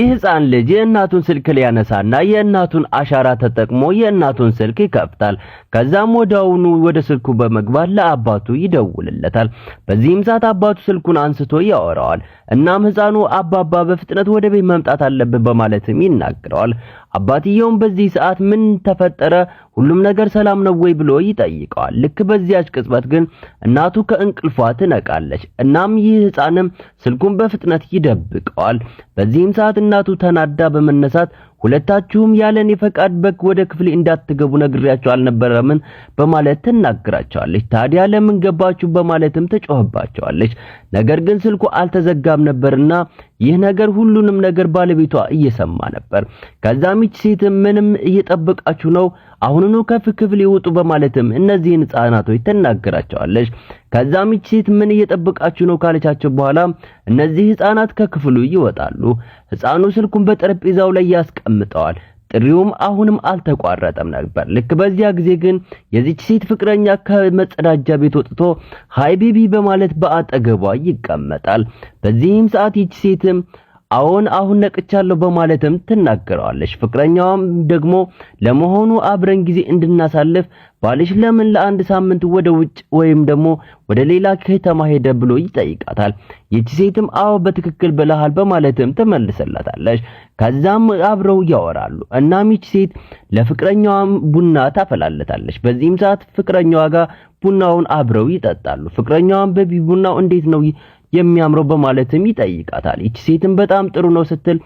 ህፃን ልጅ የእናቱን ስልክ ሊያነሳና የእናቱን አሻራ ተጠቅሞ የእናቱን ስልክ ይከፍታል። ከዛም ወዲያውኑ ወደ ስልኩ በመግባት ለአባቱ ይደውልለታል። በዚህም ሰዓት አባቱ ስልኩን አንስቶ ያወራዋል። እናም ህፃኑ አባባ በፍጥነት ወደ ቤት መምጣት አለበት በማለትም ይናገረዋል። አባትየውም በዚህ ሰዓት ምን ተፈጠረ፣ ሁሉም ነገር ሰላም ነው ወይ ብሎ ይጠይቀዋል። ልክ በዚያች ቅጽበት ግን እናቱ ከእንቅልፏ ትነቃለች። እናም ይህ ህፃንም ስልኩን በፍጥነት ይደብቀዋል። በዚህም ሰዓት እናቱ ተናዳ በመነሳት ሁለታችሁም ያለኔ ፈቃድ ወደ ክፍሌ እንዳትገቡ ነግሬያችሁ አልነበረምን በማለት ትናገራቸዋለች። ታዲያ ለምን ገባችሁ በማለትም ትጮህባቸዋለች። ነገር ግን ስልኩ አልተዘጋም ነበርና ይህ ነገር ሁሉንም ነገር ባለቤቷ እየሰማ ነበር። ከዛም ይች ሴት ምንም እየጠበቃችሁ ነው፣ አሁንኑ ክፍል ይወጡ በማለትም እነዚህን ህፃናቶች ትናገራቸዋለች። ከዛም ይች ሴት ምን እየጠበቃችሁ ነው ካለቻቸው በኋላ እነዚህ ህፃናት ከክፍሉ ይወጣሉ። ህፃኑ ስልኩን በጠረጴዛው ላይ ያስቀምጠዋል። ጥሪውም አሁንም አልተቋረጠም ነበር። ልክ በዚያ ጊዜ ግን የዚች ሴት ፍቅረኛ ከመጸዳጃ ቤት ወጥቶ ሃይ ቤቢ በማለት በአጠገቧ ይቀመጣል። በዚህም ሰዓት ይች ሴትም አሁን ነቅቻለሁ በማለትም ትናገራለች። ፍቅረኛዋም ደግሞ ለመሆኑ አብረን ጊዜ እንድናሳልፍ ባልሽ ለምን ለአንድ ሳምንት ወደ ውጭ ወይም ደግሞ ወደ ሌላ ከተማ ሄደ ብሎ ይጠይቃታል። ይቺ ሴትም አዎ በትክክል ብለሃል በማለትም ትመልስላታለች። ከዛም አብረው ያወራሉ። እናም ይቺ ሴት ለፍቅረኛዋ ቡና ታፈላለታለች። በዚህም ሰዓት ፍቅረኛዋ ጋር ቡናውን አብረው ይጠጣሉ። ፍቅረኛዋም ቡናው እንዴት ነው የሚያምረው በማለትም ይጠይቃታል። ይቺ ሴትም በጣም ጥሩ ነው ስትል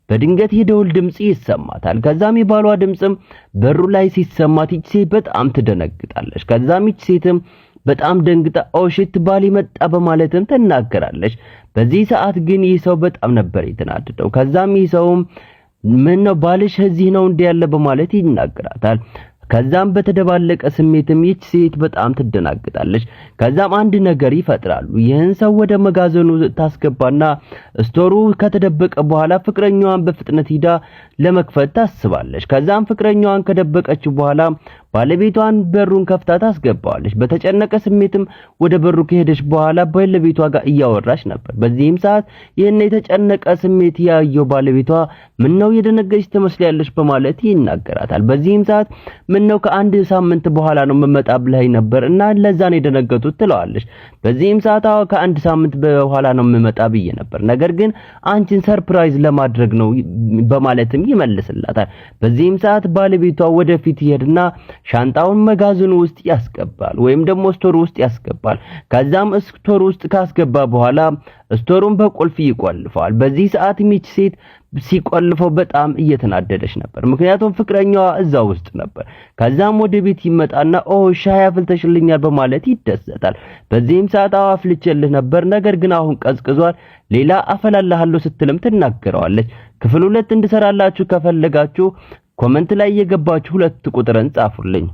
በድንገት የደውል ድምጽ ይሰማታል። ከዛም የባሏ ድምጽም በሩ ላይ ሲሰማት ይቺ ሴት በጣም ትደነግጣለች። ከዛም ይቺ ሴትም በጣም ደንግጣ ኦሽት ባል መጣ በማለትም ትናገራለች። በዚህ ሰዓት ግን ይህ ሰው በጣም ነበር የተናደደው። ከዛም ይህ ሰውም ምን ነው ባልሽ እዚህ ነው እንደ ያለ በማለት ይናገራታል። ከዛም በተደባለቀ ስሜትም ይች ሴት በጣም ትደናግጣለች። ከዛም አንድ ነገር ይፈጥራሉ። ይህን ሰው ወደ መጋዘኑ ታስገባና ስቶሩ ከተደበቀ በኋላ ፍቅረኛዋን በፍጥነት ሂዳ ለመክፈት ታስባለች። ከዛም ፍቅረኛዋን ከደበቀች በኋላ ባለቤቷን በሩን ከፍታ ታስገባዋለች። በተጨነቀ ስሜትም ወደ በሩ ከሄደች በኋላ ባለቤቷ ጋር እያወራች ነበር። በዚህም ሰዓት ይህን የተጨነቀ ስሜት ያየው ባለቤቷ ምነው የደነገጥሽ ትመስያለሽ በማለት ይናገራታል። በዚህም ሰዓት ምነው ከአንድ ሳምንት በኋላ ነው መመጣ ብለኸኝ ነበር እና ለዛ ነው የደነገጡት ትለዋለች። በዚህም ሰዓት አዎ ከአንድ ሳምንት በኋላ ነው መመጣ ብዬ ነበር፣ ነገር ግን አንቺን ሰርፕራይዝ ለማድረግ ነው በማለትም ይመልስላታል። በዚህም ሰዓት ባለቤቷ ወደፊት ይሄድና ሻንጣውን መጋዘኑ ውስጥ ያስገባል ወይም ደግሞ ስቶር ውስጥ ያስገባል። ከዛም ስቶር ውስጥ ካስገባ በኋላ ስቶሩን በቁልፍ ይቆልፈዋል። በዚህ ሰዓት ሚች ሴት ሲቆልፈው በጣም እየተናደደች ነበር፣ ምክንያቱም ፍቅረኛዋ እዛ ውስጥ ነበር። ከዛም ወደ ቤት ይመጣና ሻይ አፍልተሽልኛል በማለት ይደሰታል። በዚህም ሰዓት አፍልቼልህ ነበር፣ ነገር ግን አሁን ቀዝቅዟል፣ ሌላ አፈላልሃለሁ ስትልም ትናገረዋለች። ክፍል 2 እንድሰራላችሁ ከፈለጋችሁ ኮሜንት ላይ የገባችሁ 2 ቁጥርን ጻፉልኝ።